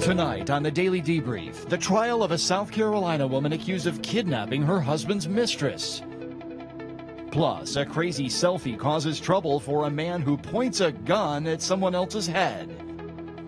Tonight on the Daily Debrief, the trial of a South Carolina woman accused of kidnapping her husband's mistress. Plus, a crazy selfie causes trouble for a man who points a gun at someone else's head.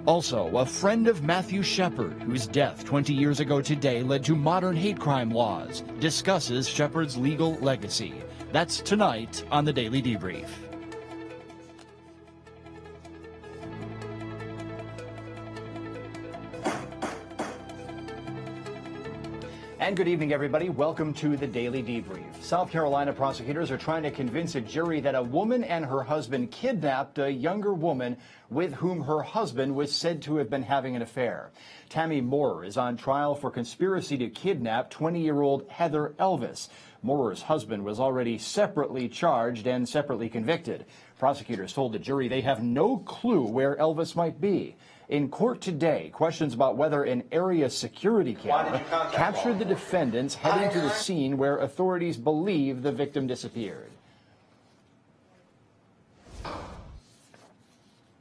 Also, a friend of Matthew Shepard, whose death 20 years ago today led to modern hate crime laws, discusses Shepard's legal legacy. That's tonight on the Daily Debrief. And good evening, everybody. Welcome to the Daily Debrief. South Carolina prosecutors are trying to convince a jury that a woman and her husband kidnapped a younger woman with whom her husband was said to have been having an affair. Tammy Moorer is on trial for conspiracy to kidnap 20-year-old Heather Elvis. Moorer's husband was already separately charged and separately convicted. Prosecutors told the jury they have no clue where Elvis might be. In court today, questions about whether an area security camera captured the defendants heading to the scene where authorities believe the victim disappeared.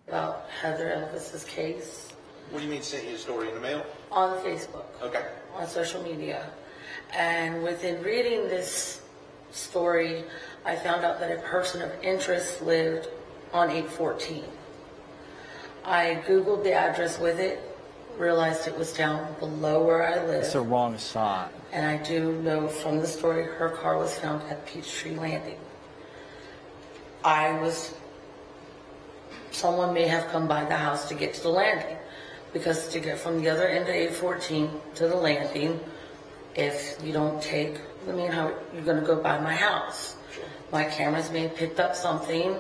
About Heather Elvis's case. What do you mean sent you a story in the mail? On Facebook. Okay. On social media. And within reading this story, I found out that a person of interest lived on 814. I Googled the address with it, realized it was down below where I live. It's the wrong side. And I do know from the story her car was found at Peachtree Landing. Someone may have come by the house to get to the landing, because to get from the other end of 814 to the landing, if you don't take the main highway, you're going to go by my house. My cameras may have picked up something.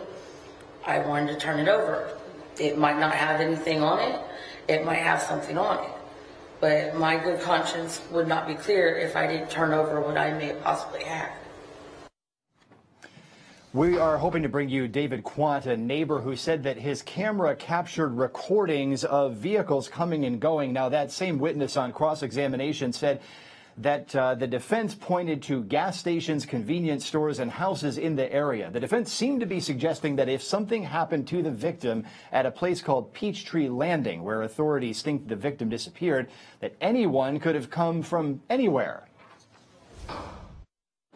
I wanted to turn it over. It might not have anything on it. It might have something on it. But my good conscience would not be clear if I didn't turn over what I may have possibly had. We are hoping to bring you David Quant, a neighbor who said that his camera captured recordings of vehicles coming and going. Now, that same witness on cross-examination said that the defense pointed to gas stations, convenience stores, and houses in the area. The defense seemed to be suggesting that if something happened to the victim at a place called Peachtree Landing, where authorities think the victim disappeared, that anyone could have come from anywhere.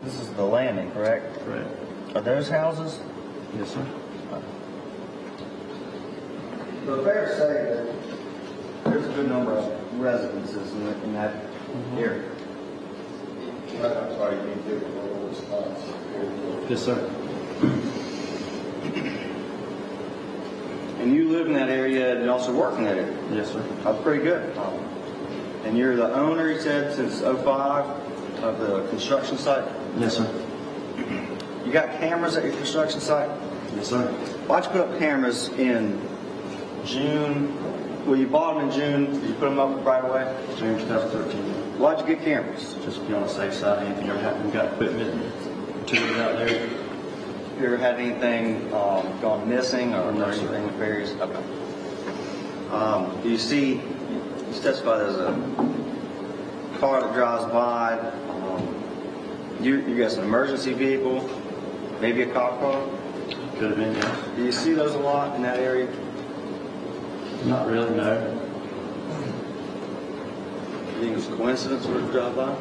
This is the landing, correct? Correct. Are those houses? Yes, sir. But fair to say that there's a good number of residences in that area. I'm sorry, you need to give a little response. Yes, sir. And you live in that area and also work in that area? Yes, sir. That's pretty good. And you're the owner, you said, since 2005 of the construction site? Yes, sir. You got cameras at your construction site? Yes, sir. Why'd you put up cameras in June? Well, you bought them in June. Did you put them up right away? June 2013. Why'd you get cameras? Just to be on the safe side. Anything ever happened, we got equipment and materials out there. You ever had anything gone missing or No, sir. anything nefarious? Okay. Do you see, you testified there's a car that drives by. You got an emergency vehicle, maybe a cop car. Could have been, yes. Do you see those a lot in that area? Not really, no. You think it's a coincidence for it to drive by?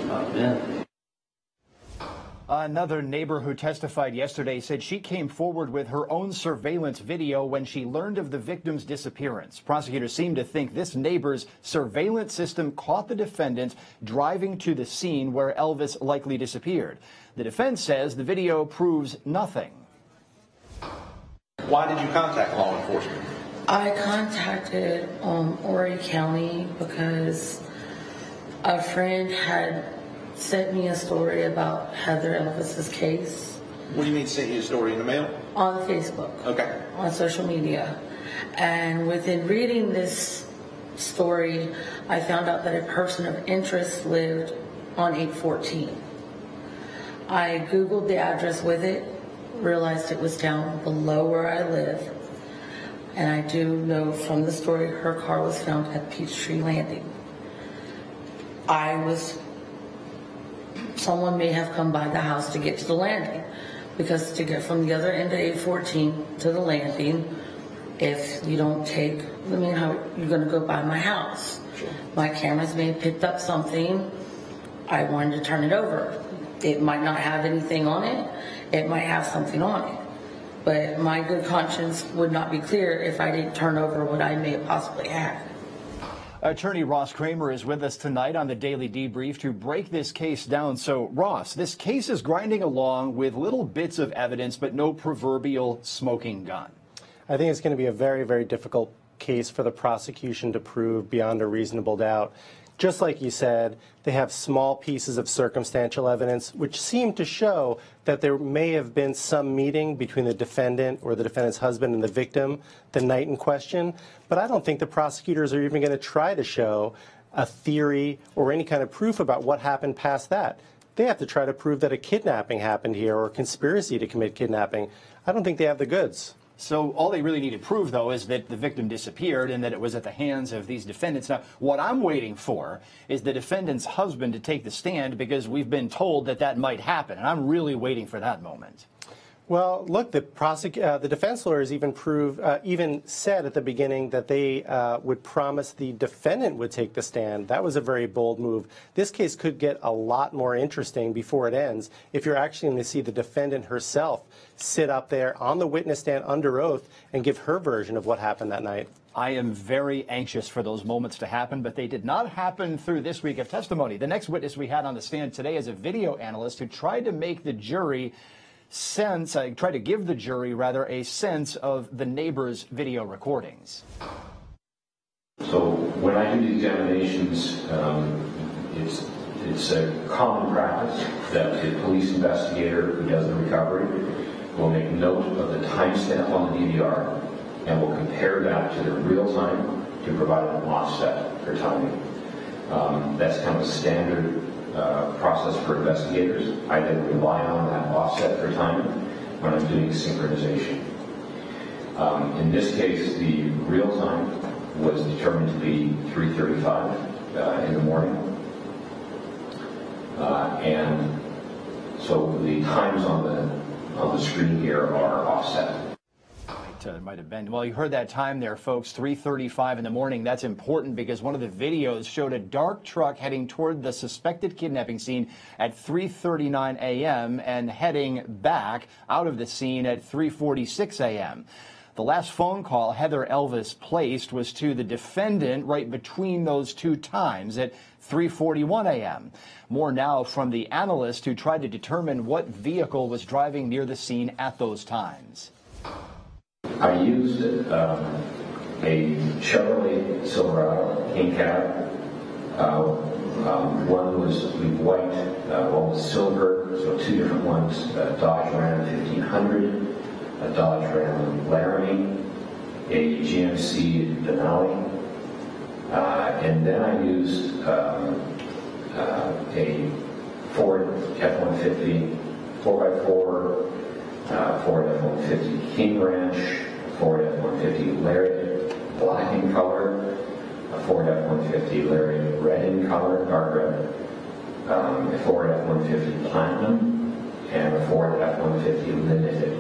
Not been. Another neighbor who testified yesterday said she came forward with her own surveillance video when she learned of the victim's disappearance. Prosecutors seem to think this neighbor's surveillance system caught the defendant driving to the scene where Elvis likely disappeared. The defense says the video proves nothing. Why did you contact law enforcement? I contacted Horry County because a friend had sent me a story about Heather Elvis's case. What do you mean sent you a story in the mail? On Facebook. Okay. On social media. And within reading this story, I found out that a person of interest lived on 814. I Googled the address with it, realized it was down below where I live. And I do know from the story her car was found at Peachtree Landing. Someone may have come by the house to get to the landing, because to get from the other end of 814 to the landing, if you don't take, I mean, how you're going to go by my house. My cameras may have picked up something. I wanted to turn it over. It might not have anything on it. It might have something on it. But my good conscience would not be clear if I didn't turn over what I may have possibly had. Attorney Ross Kramer is with us tonight on the Daily Debrief to break this case down. So, Ross, this case is grinding along with little bits of evidence, but no proverbial smoking gun. I think it's going to be a very, very difficult case for the prosecution to prove beyond a reasonable doubt. Just like you said, they have small pieces of circumstantial evidence which seem to show that there may have been some meeting between the defendant or the defendant's husband and the victim the night in question. But I don't think the prosecutors are even going to try to show a theory or any kind of proof about what happened past that. They have to try to prove that a kidnapping happened here or a conspiracy to commit kidnapping. I don't think they have the goods. So all they really need to prove, though, is that the victim disappeared and that it was at the hands of these defendants. Now, what I'm waiting for is the defendant's husband to take the stand, because we've been told that that might happen, and I'm really waiting for that moment. Well, look, the defense lawyers even said at the beginning that they would promise the defendant would take the stand. That was a very bold move. This case could get a lot more interesting before it ends if you're actually going to see the defendant herself sit up there on the witness stand under oath and give her version of what happened that night. I am very anxious for those moments to happen, but they did not happen through this week of testimony. The next witness we had on the stand today is a video analyst who tried to make the jury try to give the jury, rather, a sense of the neighbor's video recordings. So when I do the examinations, it's a common practice that the police investigator who does the recovery will make note of the timestamp on the DVR and will compare that to the real time to provide an offset for timing. That's kind of a standard process for investigators. I then rely on that offset for timing when I'm doing synchronization. In this case, the real time was determined to be 3:35 in the morning. And so the times on the screen here are offset. It might have been. Well, you heard that time there, folks, 3:35 in the morning. That's important because one of the videos showed a dark truck heading toward the suspected kidnapping scene at 3:39 a.m. and heading back out of the scene at 3:46 a.m. The last phone call Heather Elvis placed was to the defendant right between those two times at 3:41 a.m. More now from the analyst who tried to determine what vehicle was driving near the scene at those times. I used a Chevrolet Silverado in cab. One was white, one was silver, so two different ones. Dodge Ram 1500, a Dodge Ram Laramie, a GMC Denali, and then I used a Ford F-150 4x4, Ford F-150 King Ranch, Ford F-150 Lariat black in color, a Ford F-150 Lariat red in color, dark red, a Ford F-150 Platinum, and a Ford F-150 Limited.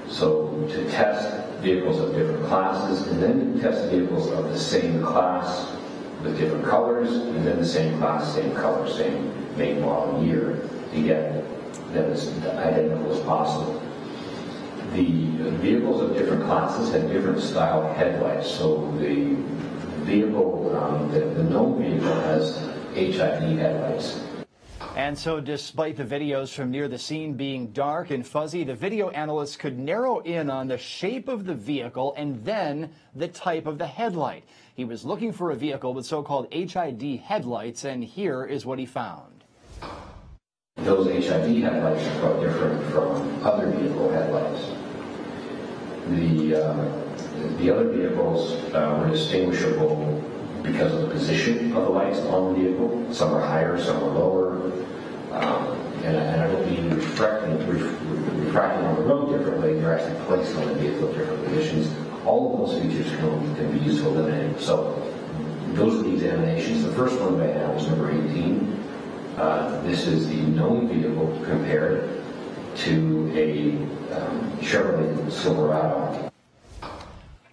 So to test vehicles of different classes, and then to test vehicles of the same class with different colors, and then the same class, same color, same make, model, year, to get them as identical as possible. The vehicles of different classes had different style headlights. So the vehicle, the known vehicle has HID headlights. And so despite the videos from near the scene being dark and fuzzy, the video analysts could narrow in on the shape of the vehicle and then the type of the headlight. He was looking for a vehicle with so-called HID headlights, and here is what he found. Those HID headlights are quite different from other vehicle headlights. The other vehicles were distinguishable because of the position of the lights on the vehicle. Some are higher, some are lower, and I don't mean refracting on the road differently. They're actually placed on the vehicle at different positions. All of those features can be used to eliminate. So those are the examinations. The first one that I had was number 18. This is the known vehicle compared to a Chevrolet Silverado.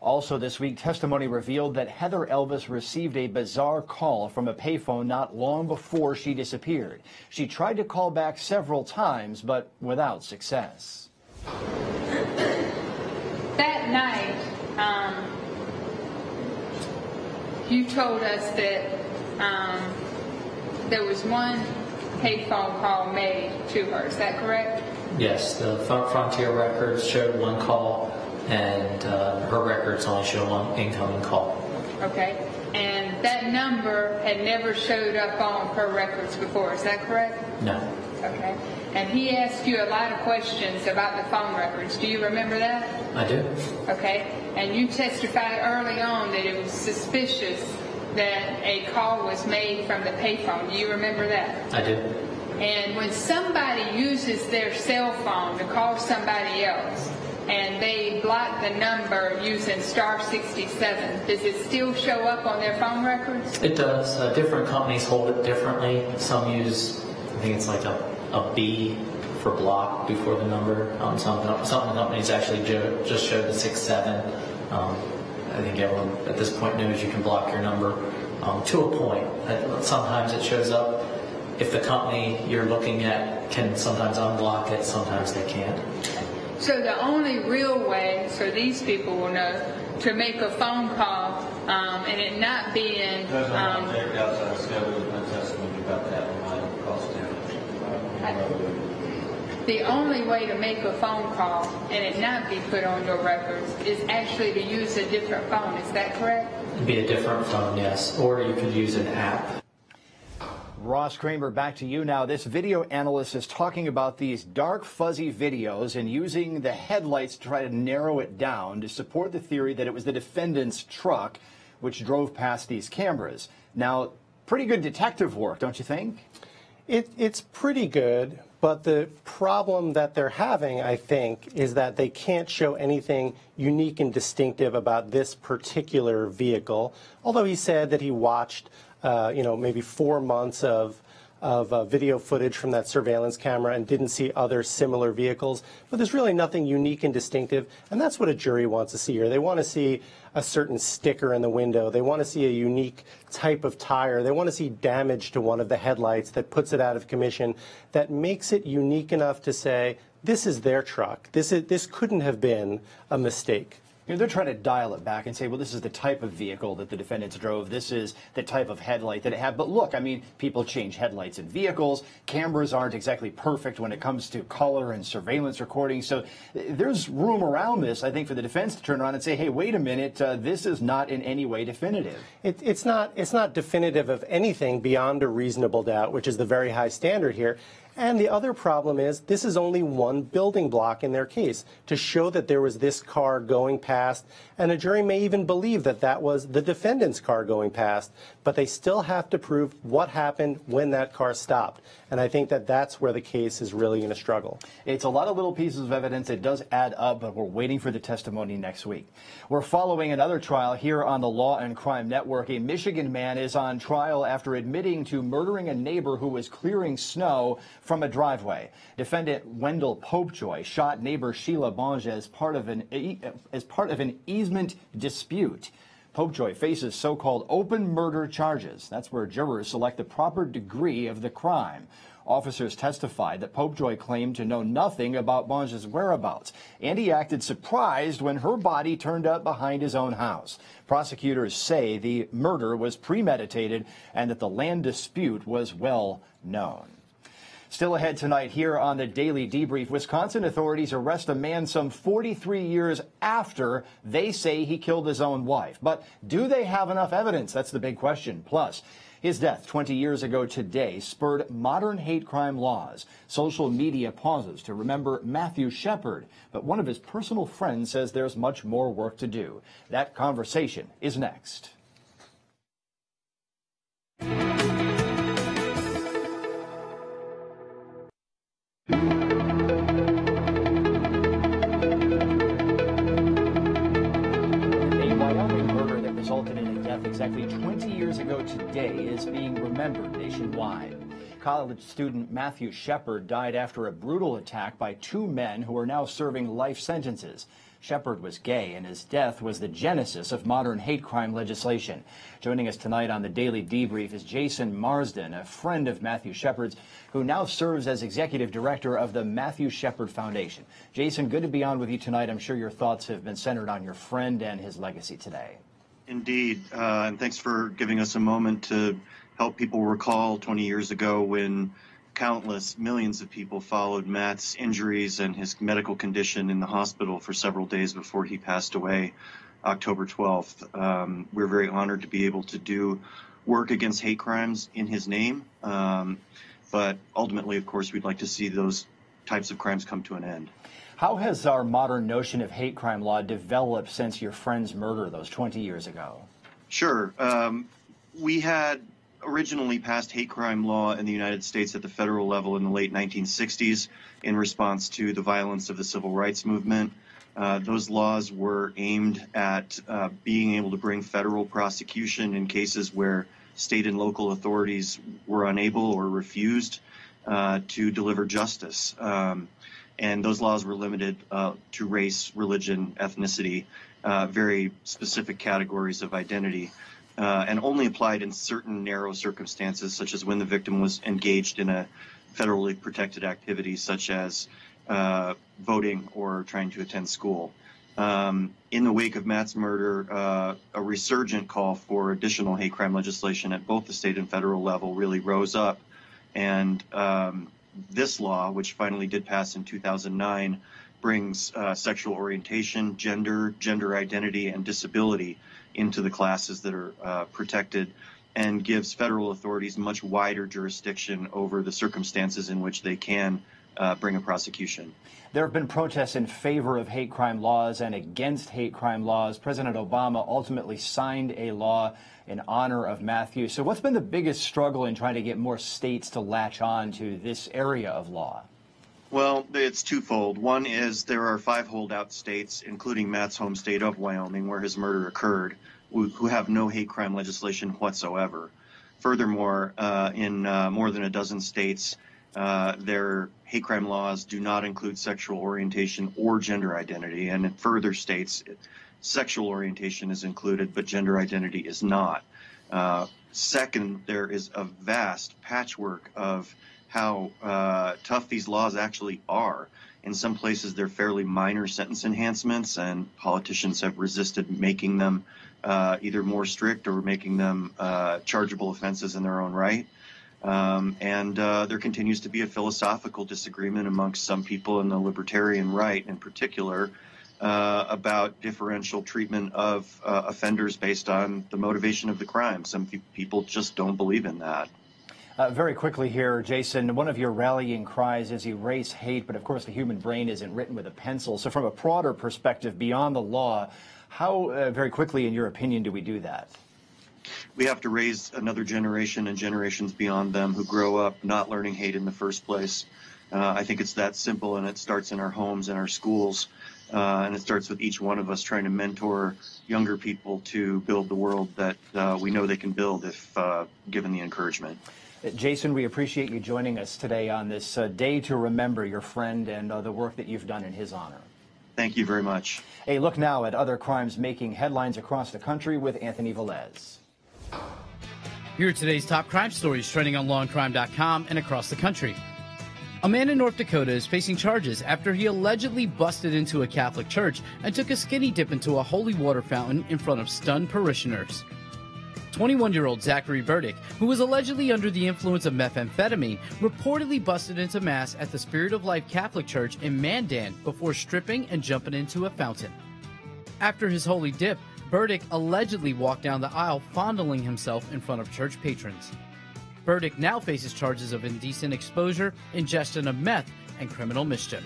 Also this week, testimony revealed that Heather Elvis received a bizarre call from a payphone not long before she disappeared. She tried to call back several times, but without success. That night, you told us that there was one payphone call made to her. Is that correct? Yes, the Frontier records showed one call, and her records only show one incoming call. Okay. And that number had never showed up on her records before. Is that correct? No. Okay. And he asked you a lot of questions about the phone records. Do you remember that? I do. Okay. And you testified early on that it was suspicious that a call was made from the payphone. Do you remember that? I do. And when somebody uses their cell phone to call somebody else and they block the number using star 67, does it still show up on their phone records? It does. Different companies hold it differently. Some use, I think it's like a B for block before the number. Some companies actually just show the 67. I think everyone at this point knows you can block your number to a point. Sometimes it shows up. If the company you're looking at can sometimes unblock it, sometimes they can't. So the only real way, so these people will know, to make a phone call and it not being... outside scope of my testimony about that one might cost damage. The only way to make a phone call and it not be put on your records is actually to use a different phone. Is that correct? It'd be a different phone, yes. Or you could use an app. Ross Kramer, back to you now. This video analyst is talking about these dark, fuzzy videos and using the headlights to try to narrow it down to support the theory that it was the defendant's truck which drove past these cameras. Now, pretty good detective work, don't you think? It's pretty good, but the problem that they're having, I think, is that they can't show anything unique and distinctive about this particular vehicle, although he said that he watched maybe 4 months of video footage from that surveillance camera and didn't see other similar vehicles. But there's really nothing unique and distinctive, and that's what a jury wants to see here. They want to see a certain sticker in the window. They want to see a unique type of tire. They want to see damage to one of the headlights that puts it out of commission, that makes it unique enough to say, this is their truck. This couldn't have been a mistake. You know, they're trying to dial it back and say, well, this is the type of vehicle that the defendants drove. This is the type of headlight that it had. But look, I mean, people change headlights in vehicles. Cameras aren't exactly perfect when it comes to color and surveillance recording. So there's room around this, I think, for the defense to turn around and say, hey, wait a minute, this is not in any way definitive. It's not definitive of anything beyond a reasonable doubt, which is the very high standard here. And the other problem is this is only one building block in their case to show that there was this car going past, and a jury may even believe that that was the defendant's car going past, but they still have to prove what happened when that car stopped. And I think that that's where the case is really going to struggle. It's a lot of little pieces of evidence. It does add up, but we're waiting for the testimony next week. We're following another trial here on the Law and Crime Network. A Michigan man is on trial after admitting to murdering a neighbor who was clearing snow from a driveway. Defendant Wendell Popejoy shot neighbor Sheila Bonge as part of an easement dispute. Popejoy faces so-called open murder charges. That's where jurors select the proper degree of the crime. Officers testified that Popejoy claimed to know nothing about Bonge's whereabouts, and he acted surprised when her body turned up behind his own house. Prosecutors say the murder was premeditated and that the land dispute was well known. Still ahead tonight here on the Daily Debrief, Wisconsin authorities arrest a man some 43 years after they say he killed his own wife. But do they have enough evidence? That's the big question. Plus, his death 20 years ago today spurred modern hate crime laws. Social media pauses to remember Matthew Shepard, but one of his personal friends says there's much more work to do. That conversation is next. Resulted in a death exactly 20 years ago today is being remembered nationwide. college student Matthew Shepard died after a brutal attack by two men who are now serving life sentences. Shepard was gay, and his death was the genesis of modern hate crime legislation. Joining us tonight on the Daily Debrief is Jason Marsden, a friend of Matthew Shepard's, who now serves as executive director of the Matthew Shepard Foundation. Jason, good to be on with you tonight. I'm sure your thoughts have been centered on your friend and his legacy today. Indeed, and thanks for giving us a moment to help people recall 20 years ago when countless millions of people followed Matt's injuries and his medical condition in the hospital for several days before he passed away October 12th. We're very honored to be able to do work against hate crimes in his name, but ultimately, of course, we'd like to see those types of crimes come to an end. How has our modern notion of hate crime law developed since your friend's murder those 20 years ago? Sure. We had originally passed hate crime law in the United States at the federal level in the late 1960s in response to the violence of the civil rights movement. Those laws were aimed at being able to bring federal prosecution in cases where state and local authorities were unable or refused to deliver justice. And those laws were limited to race, religion, ethnicity, very specific categories of identity. And only applied in certain narrow circumstances, such as when the victim was engaged in a federally protected activity, such as voting or trying to attend school. In the wake of Matt's murder, a resurgent call for additional hate crime legislation at both the state and federal level really rose up. And this law, which finally did pass in 2009, brings sexual orientation, gender identity, and disability into the classes that are protected, and gives federal authorities much wider jurisdiction over the circumstances in which they can bring a prosecution. There have been protests in favor of hate crime laws and against hate crime laws. President Obama ultimately signed a law in honor of Matthew. So what's been the biggest struggle in trying to get more states to latch on to this area of law? Well, it's twofold. One is there are 5 holdout states, including Matt's home state of Wyoming, where his murder occurred, who have no hate crime legislation whatsoever. Furthermore, in more than a dozen states, their hate crime laws do not include sexual orientation or gender identity. And in further states, sexual orientation is included, but gender identity is not. Second, there is a vast patchwork of how tough these laws actually are. In some places, they're fairly minor sentence enhancements, and politicians have resisted making them either more strict or making them chargeable offenses in their own right. And there continues to be a philosophical disagreement amongst some people in the libertarian right in particular about differential treatment of offenders based on the motivation of the crime. Some people just don't believe in that. Very quickly here, Jason, one of your rallying cries is erase hate, but of course the human brain isn't written with a pencil. So from a broader perspective, beyond the law, how, very quickly, in your opinion, do we do that? We have to raise another generation and generations beyond them who grow up not learning hate in the first place. I think it's that simple, and it starts in our homes and our schools. And it starts with each one of us trying to mentor younger people to build the world that we know they can build if given the encouragement. Jason, we appreciate you joining us today on this day to remember your friend and the work that you've done in his honor. Thank you very much. A look now at other crimes making headlines across the country with Anthony Velez. Here are today's top crime stories trending on Law&Crime.com and across the country. A man in North Dakota is facing charges after he allegedly busted into a Catholic church and took a skinny dip into a holy water fountain in front of stunned parishioners. 21-year-old Zachary Burdick, who was allegedly under the influence of methamphetamine, reportedly busted into Mass at the Spirit of Life Catholic Church in Mandan before stripping and jumping into a fountain. After his holy dip, Burdick allegedly walked down the aisle fondling himself in front of church patrons. Burdick now faces charges of indecent exposure, ingestion of meth, and criminal mischief.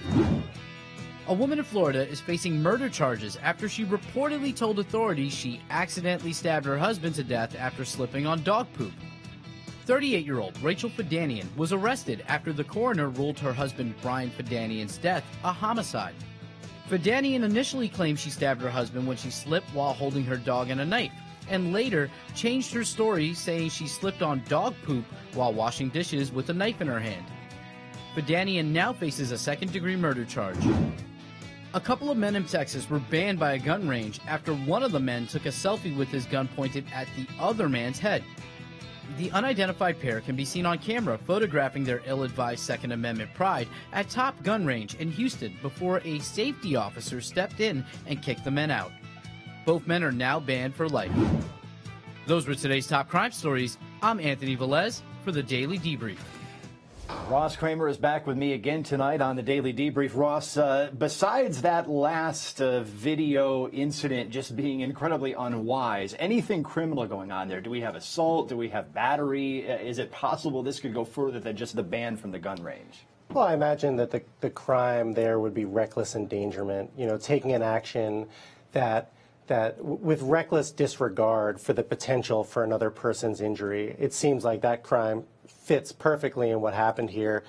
A woman in Florida is facing murder charges after she reportedly told authorities she accidentally stabbed her husband to death after slipping on dog poop. 38-year-old Rachel Fidanian was arrested after the coroner ruled her husband Brian Fidanian's death a homicide. Fidanian initially claimed she stabbed her husband when she slipped while holding her dog and a knife, and later changed her story, saying she slipped on dog poop while washing dishes with a knife in her hand. Fidanian now faces a second-degree murder charge. A couple of men in Texas were banned by a gun range after one of the men took a selfie with his gun pointed at the other man's head. The unidentified pair can be seen on camera photographing their ill-advised Second Amendment pride at Top Gun Range in Houston before a safety officer stepped in and kicked the men out. Both men are now banned for life. Those were today's top crime stories. I'm Anthony Velez for the Daily Debrief. Ross Kramer is back with me again tonight on the Daily Debrief. Ross, besides that last video incident just being incredibly unwise, anything criminal going on there? Do we have assault? Do we have battery? Is it possible this could go further than just the ban from the gun range? Well, I imagine that the crime there would be reckless endangerment, taking an action that with reckless disregard for the potential for another person's injury. It seems like that crime fits perfectly in what happened here.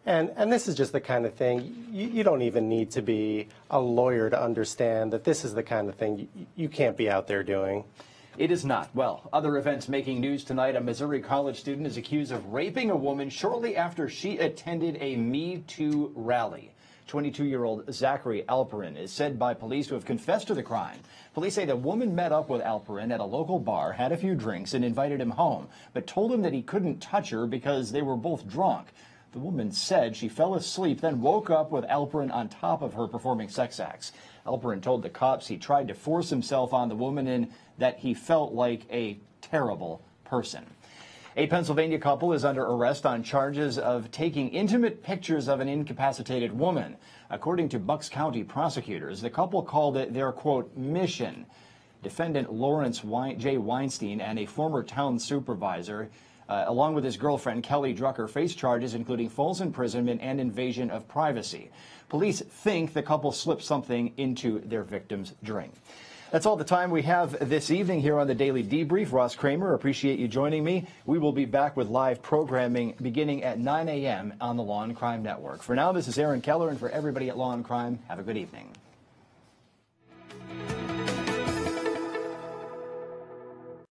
And this is just the kind of thing, you don't even need to be a lawyer to understand that this is the kind of thing you can't be out there doing. It is not. Well, other events making news tonight. A Missouri college student is accused of raping a woman shortly after she attended a Me Too rally. 22-year-old Zachary Alperin is said by police to have confessed to the crime. Police say the woman met up with Alperin at a local bar, had a few drinks, and invited him home, but told him that he couldn't touch her because they were both drunk. The woman said she fell asleep, then woke up with Alperin on top of her performing sex acts. Alperin told the cops he tried to force himself on the woman and that he felt like a terrible person. A Pennsylvania couple is under arrest on charges of taking intimate pictures of an incapacitated woman. According to Bucks County prosecutors, the couple called it their, quote, mission. Defendant Lawrence J. Weinstein and a former town supervisor, along with his girlfriend Kelly Drucker, face charges including false imprisonment and invasion of privacy. Police think the couple slipped something into their victim's drink. That's all the time we have this evening here on the Daily Debrief. Ross Kramer, appreciate you joining me. We will be back with live programming beginning at 9 a.m. on the Law&Crime Network. For now, this is Aaron Keller, and for everybody at Law&Crime, have a good evening.